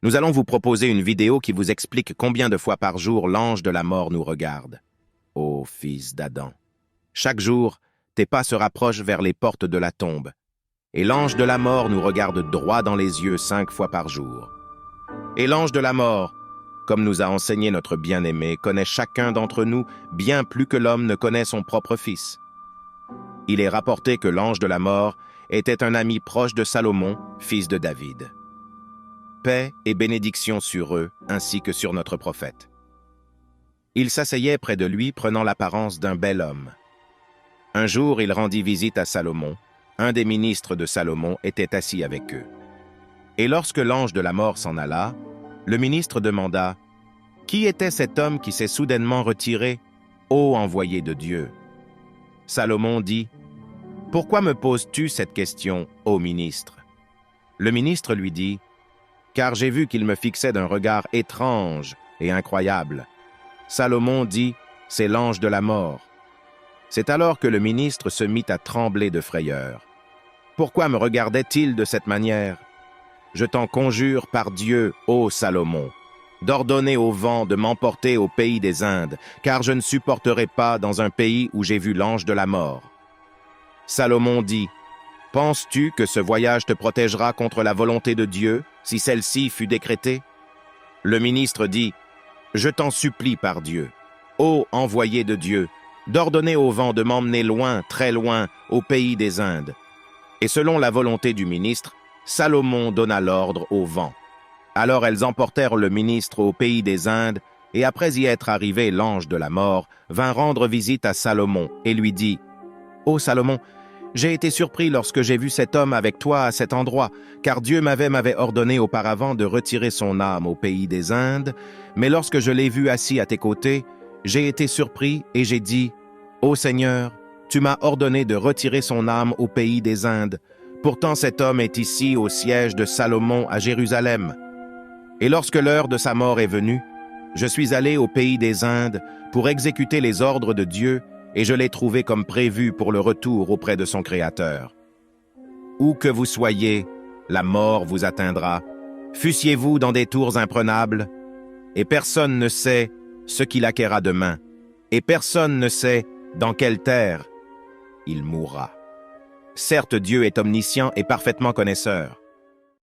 Nous allons vous proposer une vidéo qui vous explique combien de fois par jour l'ange de la mort nous regarde. Ô fils d'Adam! Chaque jour, tes pas se rapprochent vers les portes de la tombe, et l'ange de la mort nous regarde droit dans les yeux 5 fois par jour. Et l'ange de la mort, comme nous a enseigné notre bien-aimé, connaît chacun d'entre nous bien plus que l'homme ne connaît son propre fils. Il est rapporté que l'ange de la mort était un ami proche de Salomon, fils de David. Paix et bénédiction sur eux, ainsi que sur notre prophète. Il s'asseyait près de lui, prenant l'apparence d'un bel homme. Un jour, il rendit visite à Salomon. Un des ministres de Salomon était assis avec eux. Et lorsque l'ange de la mort s'en alla, le ministre demanda « Qui était cet homme qui s'est soudainement retiré, ô envoyé de Dieu ?» Salomon dit « Pourquoi me poses-tu cette question, ô ministre ?» Le ministre lui dit « Car j'ai vu qu'il me fixait d'un regard étrange et incroyable. » Salomon dit « C'est l'ange de la mort. » C'est alors que le ministre se mit à trembler de frayeur. « Pourquoi me regardait-il de cette manière? Je t'en conjure par Dieu, ô Salomon, d'ordonner au vent de m'emporter au pays des Indes, car je ne supporterai pas dans un pays où j'ai vu l'ange de la mort. » Salomon dit « Penses-tu que ce voyage te protégera contre la volonté de Dieu, si celle-ci fut décrétée? » Le ministre dit « Je t'en supplie par Dieu, ô envoyé de Dieu, d'ordonner au vent de m'emmener loin, très loin, au pays des Indes. » Et selon la volonté du ministre, Salomon donna l'ordre au vent. Alors elles emportèrent le ministre au pays des Indes, et après y être arrivé, l'ange de la mort vint rendre visite à Salomon et lui dit « Ô Salomon, j'ai été surpris lorsque j'ai vu cet homme avec toi à cet endroit, car Dieu m'avait ordonné auparavant de retirer son âme au pays des Indes, mais lorsque je l'ai vu assis à tes côtés, j'ai été surpris et j'ai dit « Ô Seigneur, tu m'as ordonné de retirer son âme au pays des Indes. Pourtant cet homme est ici au siège de Salomon à Jérusalem. Et lorsque l'heure de sa mort est venue, je suis allé au pays des Indes pour exécuter les ordres de Dieu, et je l'ai trouvé comme prévu pour le retour auprès de son Créateur. Où que vous soyez, la mort vous atteindra. Fussiez-vous dans des tours imprenables, et personne ne sait ce qu'il acquérera demain, et personne ne sait dans quelle terre il mourra. Certes, Dieu est omniscient et parfaitement connaisseur,